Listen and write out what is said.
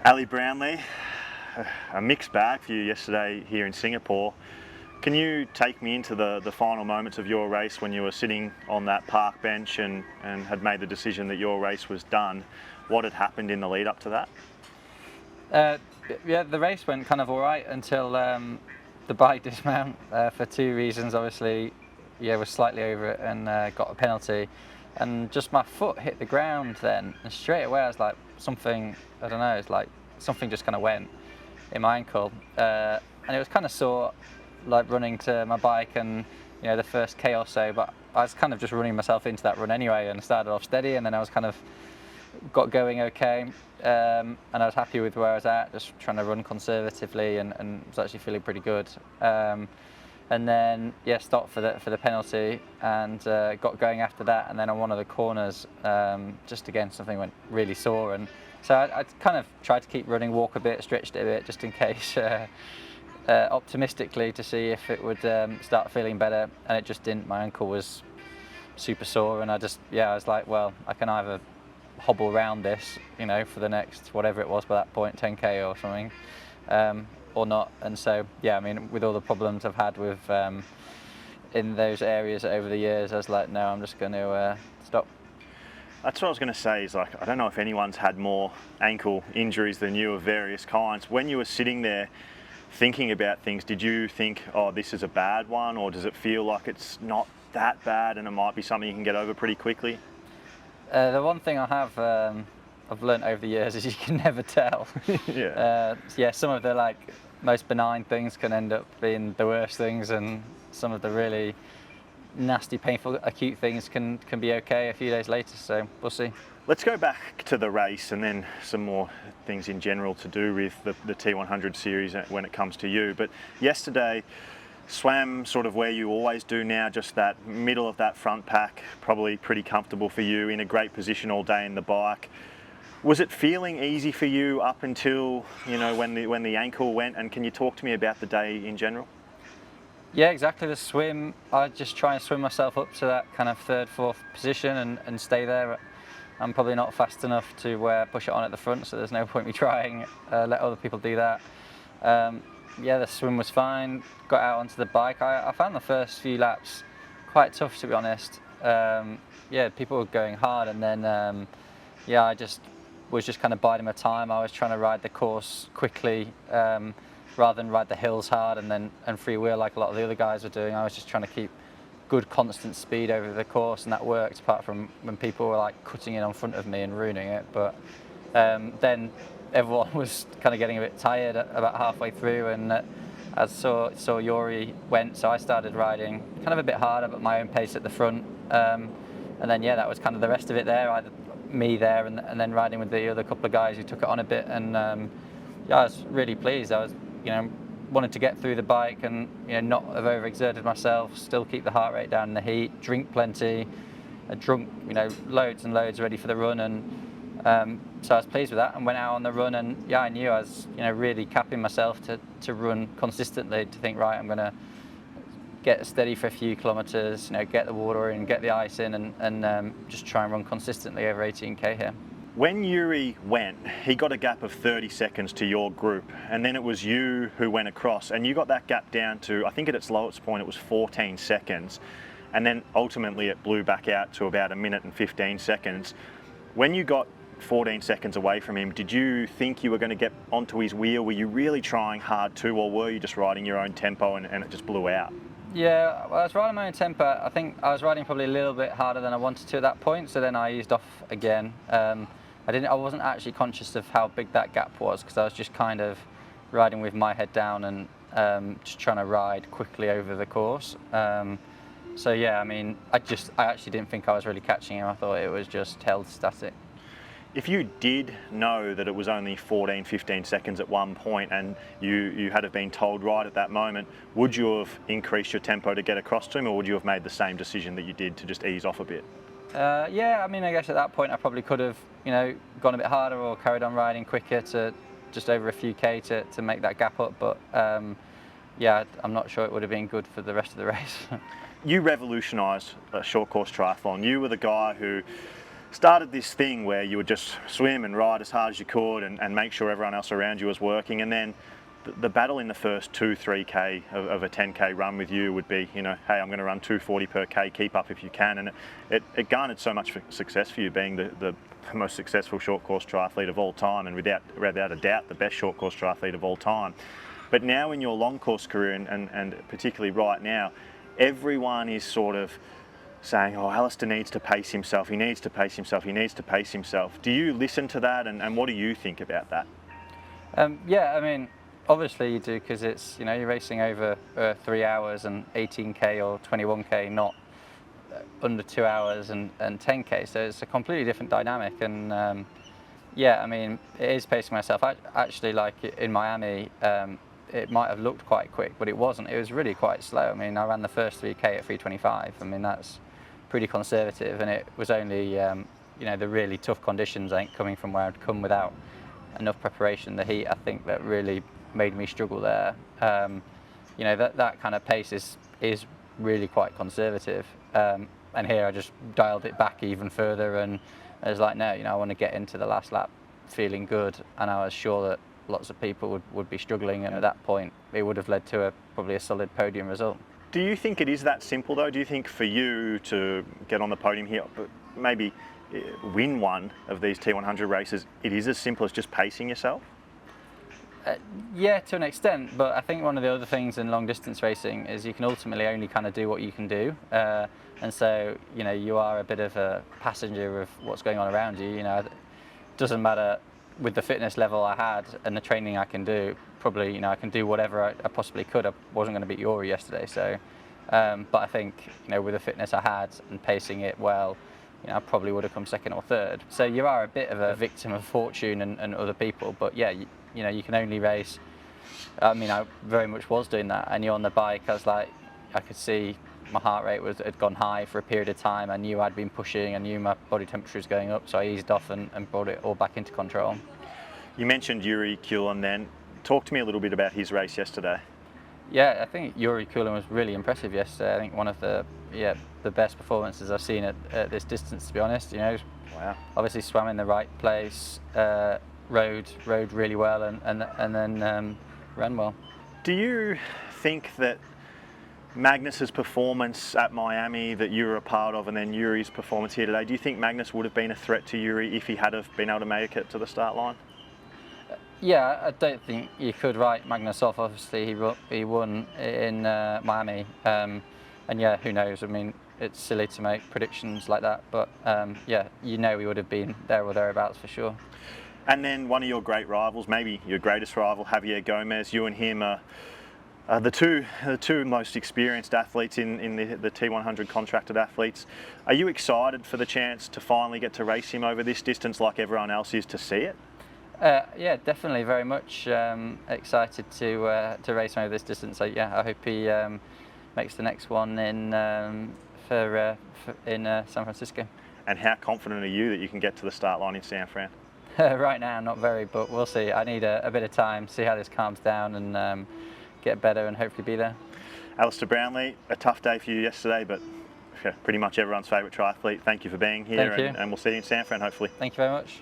Ali Brownlee, a mixed bag for you yesterday here in Singapore. Can you take me into the final moments of your race when you were sitting on that park bench and had made the decision that your race was done? What had happened in the lead up to that? Yeah, the race went kind of all right until the bike dismount for two reasons. Obviously, yeah, was slightly over it and got a penalty, and just my foot hit the ground then, and straight away I was like, something, I don't know, it's like something just kind of went in my ankle, and it was kind of sore, like running to my bike and the first K or so, but I was kind of just running myself into that run anyway, and started off steady, and then I was kind of got going okay, and I was happy with where I was at, just trying to run conservatively, and was actually feeling pretty good. And then stopped for the penalty and got going after that, and then on one of the corners, just again something went really sore, and so I kind of tried to keep running, walk a bit, stretched it a bit, just in case, optimistically to see if it would start feeling better, and it just didn't. My ankle was super sore, and I was like, well, I can either hobble around this, for the next whatever it was by that point, 10k or something, or not. And so I mean, with all the problems I've had with in those areas over the years, I was like, no, I'm just going to stop. That's what I was going to say, is like, I don't know if anyone's had more ankle injuries than you of various kinds. When you were sitting there thinking about things, did you think, oh, this is a bad one, or does it feel like it's not that bad and it might be something you can get over pretty quickly? The one thing I have I've learned over the years is you can never tell. Some of the most benign things can end up being the worst things, and some of the really nasty, painful, acute things can be okay a few days later. So we'll see. Let's go back to the race and then some more things in general to do with the T100 series when it comes to you. But yesterday, swam sort of where you always do now, just that middle of that front pack, probably pretty comfortable for you, in a great position all day in the bike. Was it feeling easy for you up until when the ankle went? And can you talk to me about the day in general? Yeah, exactly. The swim, I just try and swim myself up to that kind of third, fourth position and stay there. I'm probably not fast enough to push it on at the front, so there's no point me trying. Let other people do that. The swim was fine. Got out onto the bike. I found the first few laps quite tough, to be honest. People were going hard, and then I was just kind of biding my time. I was trying to ride the course quickly, rather than ride the hills hard and freewheel like a lot of the other guys were doing. I was just trying to keep good constant speed over the course, and that worked, apart from when people were like cutting in on front of me and ruining it. But then everyone was kind of getting a bit tired about halfway through, and I saw Yuri went, so I started riding kind of a bit harder, but my own pace at the front. And then that was kind of the rest of it there. Either me there, and then riding with the other couple of guys who took it on a bit, and I was really pleased. I was wanted to get through the bike and not have overexerted myself, still keep the heart rate down in the heat, drink plenty. I drunk loads and loads ready for the run, and so I was pleased with that, and went out on the run, and I knew I was really capping myself to run consistently, to think, right, I'm going to get steady for a few kilometres, get the water in, get the ice in, and just try and run consistently over 18k here. When Yuri went, he got a gap of 30 seconds to your group, and then it was you who went across, and you got that gap down to, I think at its lowest point it was 14 seconds, and then ultimately it blew back out to about 1 minute and 15 seconds. When you got 14 seconds away from him, did you think you were going to get onto his wheel? Were you really trying hard too, or were you just riding your own tempo and it just blew out? Yeah, well, I was riding my own tempo. I think I was riding probably a little bit harder than I wanted to at that point, so then I eased off again. I wasn't actually conscious of how big that gap was, because I was just kind of riding with my head down and just trying to ride quickly over the course. I mean, I actually didn't think I was really catching him. I thought it was just held static. If you did know that it was only 14, 15 seconds at one point, and you had have been told right at that moment, would you have increased your tempo to get across to him, or would you have made the same decision that you did to just ease off a bit? I mean, I guess at that point I probably could have, gone a bit harder or carried on riding quicker to just over a few K to make that gap up. But I'm not sure it would have been good for the rest of the race. You revolutionised short course triathlon. You were the guy who started this thing where you would just swim and ride as hard as you could and make sure everyone else around you was working, and then the battle in the first 2-3k of a 10k run with you would be, you know, hey, I'm going to run 240 per k, keep up if you can, and it garnered so much success for you, being the most successful short course triathlete of all time, and without a doubt the best short course triathlete of all time. But now in your long course career, and particularly right now, everyone is sort of saying, oh, Alistair needs to pace himself, he needs to pace himself, he needs to pace himself. Do you listen to that, and what do you think about that? Yeah, I mean, obviously you do, because it's, you know, you're racing over 3 hours and 18k or 21k, not under 2 hours and 10k, so it's a completely different dynamic. And yeah, I mean, it is pacing myself. Actually, like in Miami, it might have looked quite quick, but it wasn't. It was really quite slow. I mean, I ran the first 3k at 3:25. I mean, that's pretty conservative, and it was only you know, the really tough conditions, I think, coming from where I'd come without enough preparation, the heat, I think, that really made me struggle there. You know, that kind of pace is really quite conservative, and here I just dialed it back even further, and I was like, no, you know, I want to get into the last lap feeling good, and I was sure that lots of people would be struggling, and at that point it would have led to probably a solid podium result. Do you think it is that simple though? Do you think for you to get on the podium here, but maybe win one of these T100 races, it is as simple as just pacing yourself? Yeah, to an extent, but I think one of the other things in long distance racing is you can ultimately only kind of do what you can do, and so, you know, you are a bit of a passenger of what's going on around you. You know, it doesn't matter with the fitness level I had and the training I can do. Probably, you know, I can do whatever I possibly could. I wasn't going to beat Yuri yesterday, so but I think, you know, with the fitness I had and pacing it well, you know, I probably would have come second or third. So you are a bit of a victim of fortune and other people, but yeah, you know, you can only race. I mean, I very much was doing that, and you're on the bike, I was like, I could see my heart rate had gone high for a period of time. I knew I'd been pushing, I knew my body temperature was going up, so I eased off and brought it all back into control. You mentioned Yuri Kulin then. Talk to me a little bit about his race yesterday. Yeah, I think Yuri Kulin was really impressive yesterday. I think one of the best performances I've seen at this distance, to be honest. You know, wow. Obviously swam in the right place, rode really well, and then ran well. Do you think that Magnus's performance at Miami that you were a part of, and then Yuri's performance here today, do you think Magnus would have been a threat to Yuri if he had have been able to make it to the start line? Yeah, I don't think you could write Magnus off. Obviously, he won in Miami, and yeah, who knows? I mean, it's silly to make predictions like that, but yeah, you know, he would have been there or thereabouts for sure. And then one of your great rivals, maybe your greatest rival, Javier Gomez. You and him are the two most experienced athletes in the T100 contracted athletes. Are you excited for the chance to finally get to race him over this distance like everyone else is to see it? Yeah, definitely, very much excited to race him over this distance. So yeah, I hope he makes the next one in San Francisco. And how confident are you that you can get to the start line in San Fran? Right now, not very, but we'll see. I need a bit of time, see how this calms down, and get better, and hopefully be there. Alistair Brownlee, a tough day for you yesterday, but pretty much everyone's favourite triathlete. Thank you for being here, and we'll see you in San Fran, hopefully. Thank you very much.